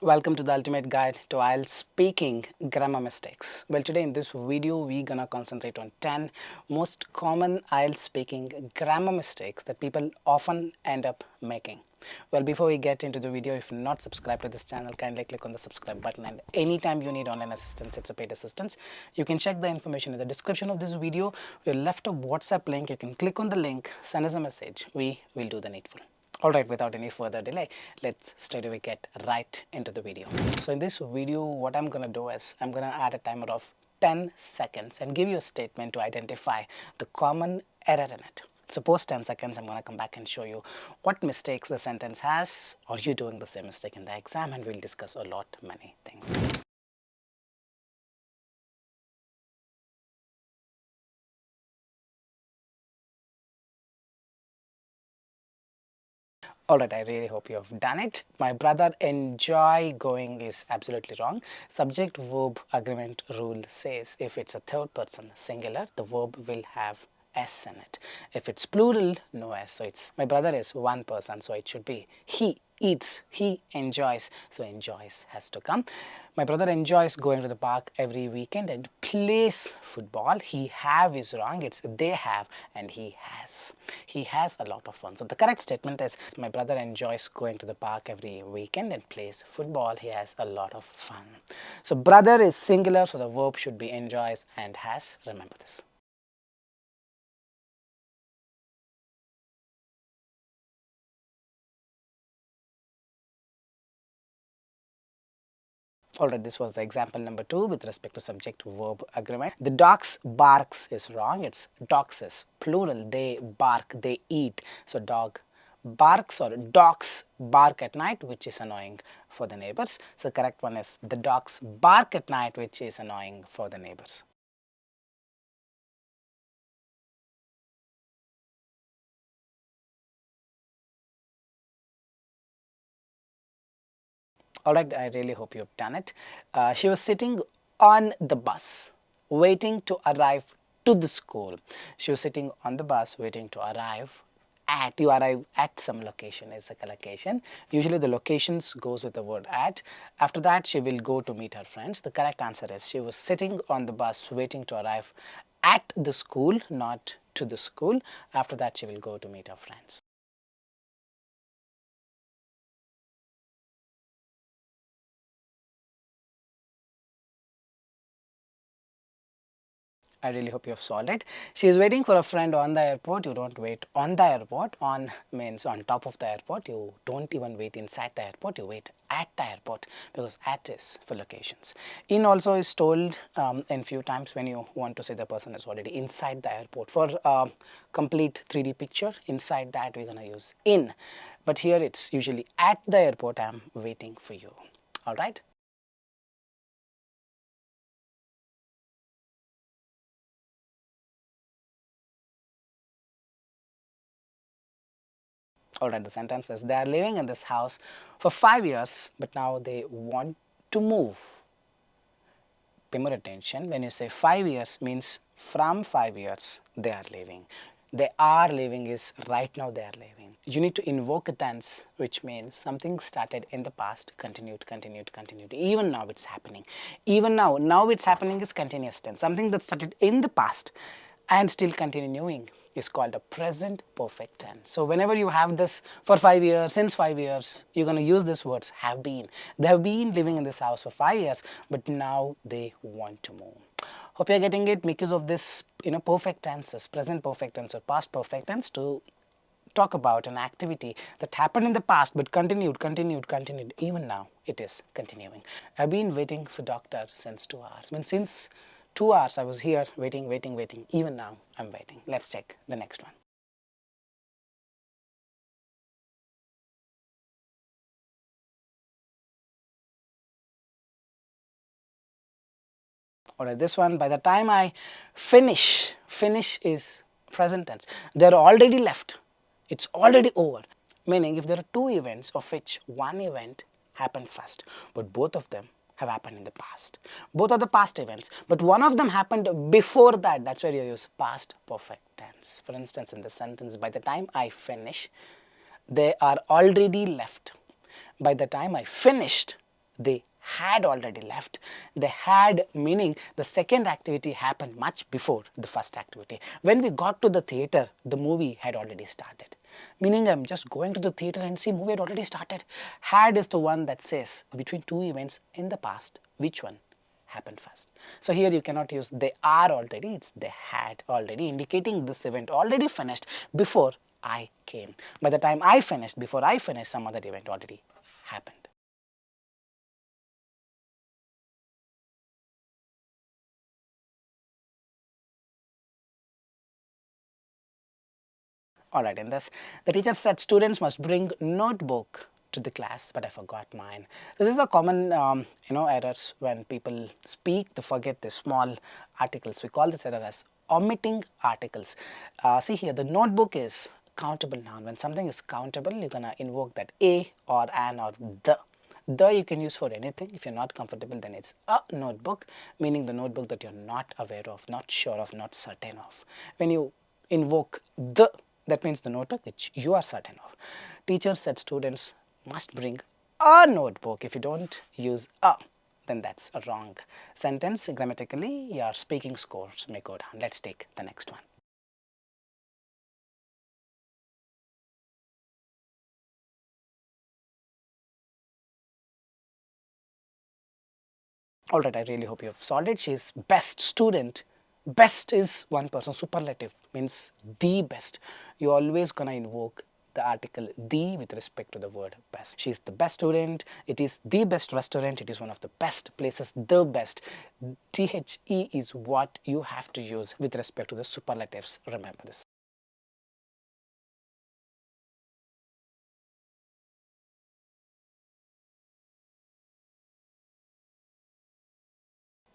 Welcome to the ultimate guide to IELTS speaking grammar mistakes. Well, today in this video, we're gonna concentrate on 10 most common IELTS speaking grammar mistakes that people often end up making. Well, before we get into the video, if you're not subscribed to this channel, kindly click on the subscribe button, and anytime you need online assistance, it's a paid assistance. You can check the information in the description of this video. We left a WhatsApp link. You can click on the link, send us a message. We will do the needful. Alright, without any further delay, let's straight away get right into the video. So in this video, what I'm going to do is, I'm going to add a timer of 10 seconds and give you a statement to identify the common error in it. So post 10 seconds, I'm going to come back and show you what mistakes the sentence has, or you doing the same mistake in the exam, and we'll discuss a lot, many things. Alright, I really hope you have done it. My brother enjoy going is absolutely wrong. Subject verb agreement rule says if it's a third person singular, the verb will have S in it. If it's plural, no S. So it's my brother is one person, so it should be he eats, he enjoys, so enjoys has to come. My brother enjoys going to the park every weekend and plays football. He have is wrong, it's they have and he has. He has a lot of fun. So the correct statement is my brother enjoys going to the park every weekend and plays football. He has a lot of fun. So brother is singular, so the verb should be enjoys and has. Remember this. Alright, this was the example number 2 with respect to subject verb agreement. The dogs barks is wrong. It's dogs is plural. They bark, they eat. So dog barks or dogs bark at night, which is annoying for the neighbors. So the correct one is the dogs bark at night, which is annoying for the neighbors. Alright, I really hope you have done it. She was sitting on the bus waiting to arrive to the school. She was sitting on the bus waiting to arrive at. You arrive at some location is the location. Usually the locations goes with the word at. After that, she will go to meet her friends. The correct answer is she was sitting on the bus waiting to arrive at the school, not to the school. After that, she will go to meet her friends. I really hope you have solved it. She is waiting for a friend on the airport. You don't wait on the airport. On means on top of the airport. You don't even wait inside the airport. You wait at the airport, because at is for locations. In also is told in few times when you want to say the person is already inside the airport. For complete 3D picture, inside that we're going to use in. But here it's usually at the airport. I'm waiting for you. All right. Alright, the sentence is they are living in this house for 5 years, but now they want to move. Pay more attention. When you say 5 years, means from 5 years they are living. They are living is right now they are living. You need to invoke a tense, which means something started in the past, continued, continued, continued. Even now it's happening. Even now it's happening is continuous tense. Something that started in the past and still continuing is called a present perfect tense. So whenever you have this for 5 years, since 5 years, you're going to use these words have been. They have been living in this house for 5 years, but now they want to move. Hope you're getting it. Make use of this, perfect tenses, present perfect tense or past perfect tense to talk about an activity that happened in the past but continued. Even now it is continuing. I've been waiting for doctor since 2 hours. I mean, since 2 hours I was here waiting. Even now I'm waiting. Let's check the next one. Alright, this one, by the time I finish is present tense. They're already left. It's already over. Meaning if there are two events of which one event happened first, but both of them have happened in the past. Both are the past events, but one of them happened before that. That's where you use past perfect tense. For instance, in the sentence, by the time I finish, they are already left. By the time I finished, they had already left. They had meaning the second activity happened much before the first activity. When we got to the theater, the movie had already started. Meaning I'm just going to the theater and see movie had already started. Had is the one that says between two events in the past, which one happened first. So here you cannot use they are already, it's they had already, indicating this event already finished before I came. By the time I finished, before I finished, some other event already happened. Alright, in this, the teacher said students must bring notebook to the class, but I forgot mine. This is a common, errors when people speak, they forget the small articles. We call this error as omitting articles. See here, the notebook is countable noun. When something is countable, you're gonna invoke that a or an or the. The you can use for anything. If you're not comfortable, then it's a notebook, meaning the notebook that you're not aware of, not sure of, not certain of. When you invoke the, that means the notebook which you are certain of. Teacher said students must bring a notebook. If you don't use a, then that's a wrong sentence. Grammatically, your speaking scores may go down. Let's take the next one. All right, I really hope you have solved it. She is best student. Best is one person. Superlative means the best. You're always gonna invoke the article the with respect to the word best. She is the best student. It is the best restaurant. It is one of the best places. The best. The is what you have to use with respect to the superlatives. Remember this.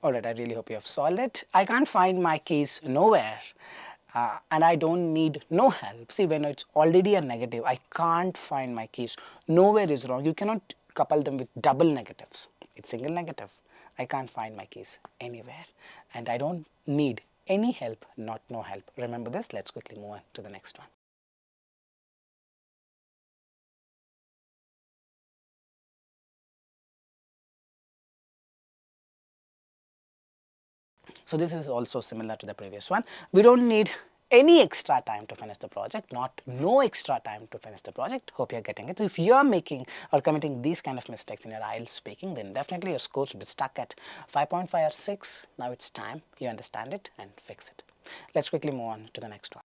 Alright, I really hope you have solved it. I can't find my keys nowhere. And I don't need no help. See, when it's already a negative, I can't find my keys. Nowhere is wrong. You cannot couple them with double negatives. It's single negative. I can't find my keys anywhere. And I don't need any help, not no help. Remember this. Let's quickly move on to the next one. So this is also similar to the previous one. We don't need any extra time to finish the project, not no extra time to finish the project. Hope you're getting it. If you are making or committing these kind of mistakes in your IELTS speaking, then definitely your scores will be stuck at 5.5 or 6. Now it's time you understand it and fix it. Let's quickly move on to the next one.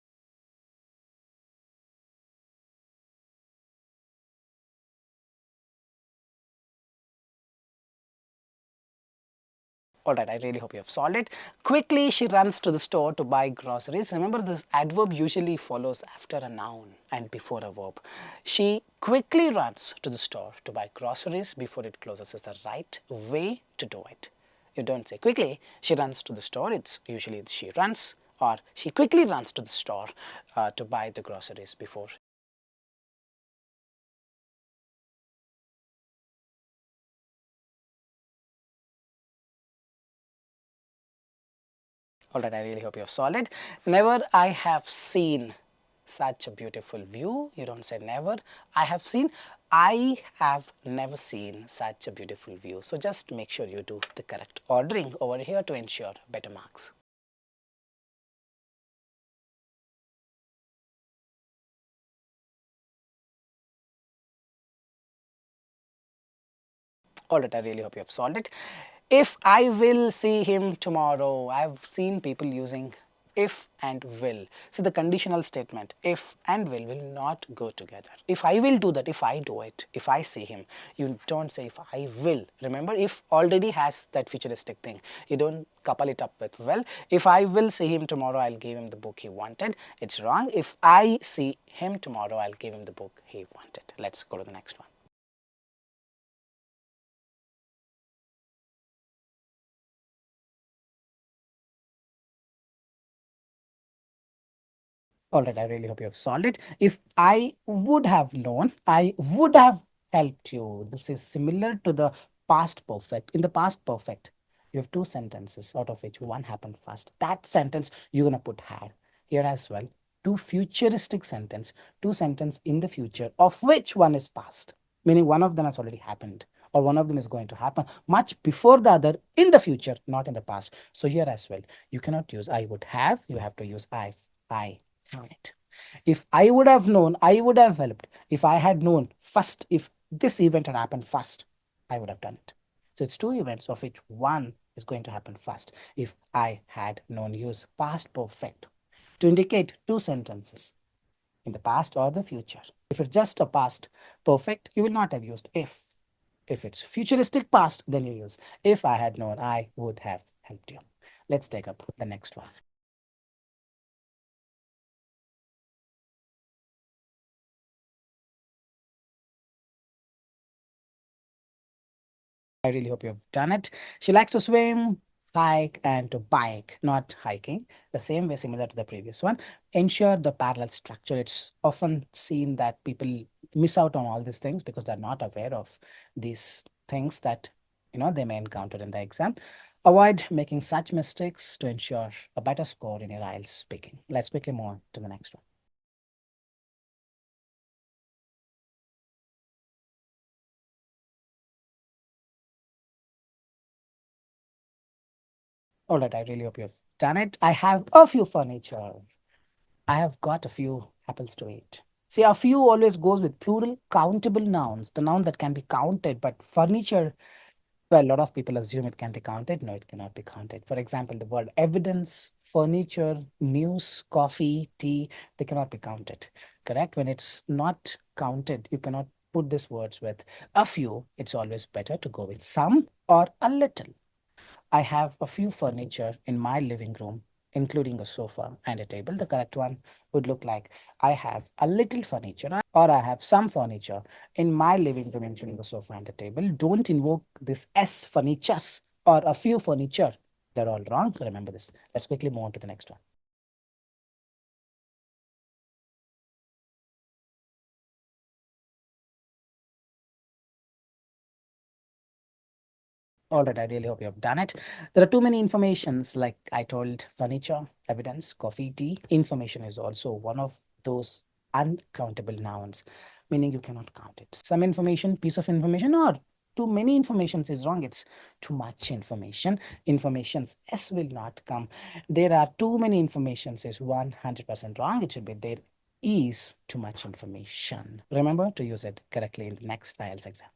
Alright, I really hope you have solved it. Quickly, she runs to the store to buy groceries. Remember, this adverb usually follows after a noun and before a verb. She quickly runs to the store to buy groceries before it closes is the right way to do it. You don't say quickly, she runs to the store. It's usually she runs or she quickly runs to the store to buy the groceries before. Alright, I really hope you have solved it. Never I have seen such a beautiful view. You don't say never. I have seen. I have never seen such a beautiful view. So just make sure you do the correct ordering over here to ensure better marks. Alright, I really hope you have solved it. If I will see him tomorrow, I've seen people using if and will. So the conditional statement if and will not go together. If I will do that, if I do it, if I see him, you don't say if I will. Remember, if already has that futuristic thing. You don't couple it up with will. If I will see him tomorrow, I'll give him the book he wanted. It's wrong. If I see him tomorrow, I'll give him the book he wanted. Let's go to the next one. All right, I really hope you have solved it. If I would have known, I would have helped you. This is similar to the past perfect. In the past perfect, you have two sentences out of which one happened first. That sentence you're going to put had. Here as well, two futuristic sentence, two sentence in the future, of which one is past, meaning one of them has already happened. or one of them is going to happen much before the other in the future, not in the past. So here as well, you cannot use I would have, you have to use I might. If I would have known, I would have helped. If I had known first, if this event had happened first, I would have done it. So it's two events of which one is going to happen first. If I had known, use past perfect to indicate two sentences in the past or the future. If it's just a past perfect, you will not have used if. If it's futuristic past, then you use if I had known, I would have helped you. Let's take up the next one. I really hope you've done it. She likes to swim, hike, and to bike, not hiking. The same way, similar to the previous one. Ensure the parallel structure. It's often seen that people miss out on all these things because they're not aware of these things that they may encounter in the exam. Avoid making such mistakes to ensure a better score in your IELTS speaking. Let's quickly move on to the next one. All right, I really hope you've done it. I have a few furniture. I have got a few apples to eat. See, a few always goes with plural countable nouns, the noun that can be counted, but furniture, well, a lot of people assume it can be counted. No, it cannot be counted. For example, the word evidence, furniture, news, coffee, tea, they cannot be counted. Correct? When it's not counted, you cannot put these words with a few. It's always better to go with some or a little. I have a few furniture in my living room, including a sofa and a table. The correct one would look like I have a little furniture or I have some furniture in my living room, including a sofa and a table. Don't invoke this S furnitures or a few furniture. They're all wrong. Remember this. Let's quickly move on to the next one. All right, I really hope you have done it. There are too many informations, like I told, furniture, evidence, coffee, tea. Information is also one of those uncountable nouns, meaning you cannot count it. Some information, piece of information, or too many informations is wrong. It's too much information. Informations S will not come. There are too many informations is 100% wrong. It should be there is too much information. Remember to use it correctly in the next IELTS exam.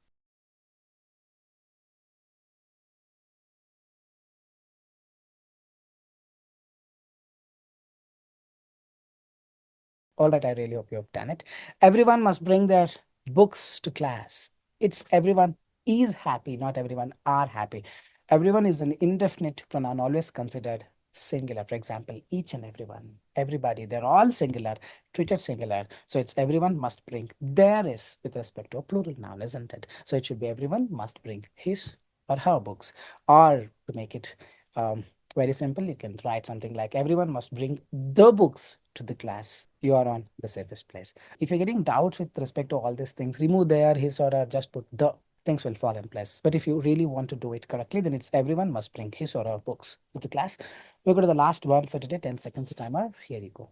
All right, I really hope you have done it. Everyone must bring their books to class. It's everyone is happy, not everyone are happy. Everyone is an indefinite pronoun, always considered singular. For example, each and everyone, everybody, they're all singular, treated singular. So it's everyone must bring. There is with respect to a plural noun, isn't it? So it should be everyone must bring his or her books. Or to make it very simple, you can write something like everyone must bring the books to the class. You are on the safest place. If you're getting doubts with respect to all these things, remove there, his or her, just put the. Things will fall in place. But if you really want to do it correctly, then it's everyone must bring his or her books to the class. We'll go to the last one for today, 10 seconds timer. Here you go.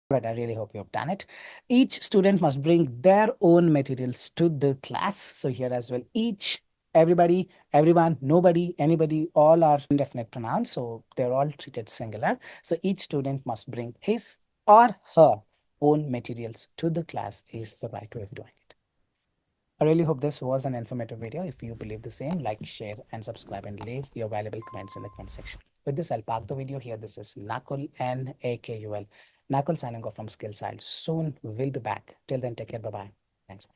But I really hope you have done it. Each student must bring their own materials to the class. So here as well, each, everybody, everyone, nobody, anybody, all are indefinite pronouns. So they're all treated singular. So each student must bring his or her own materials to the class is the right way of doing it. I really hope this was an informative video. If you believe the same, like, share, and subscribe, and leave your valuable comments in the comment section. With this, I'll park the video here. This is Nakul, Nakul, signing off from Skillside. Soon we'll be back. Till then, take care. Bye bye. Thanks.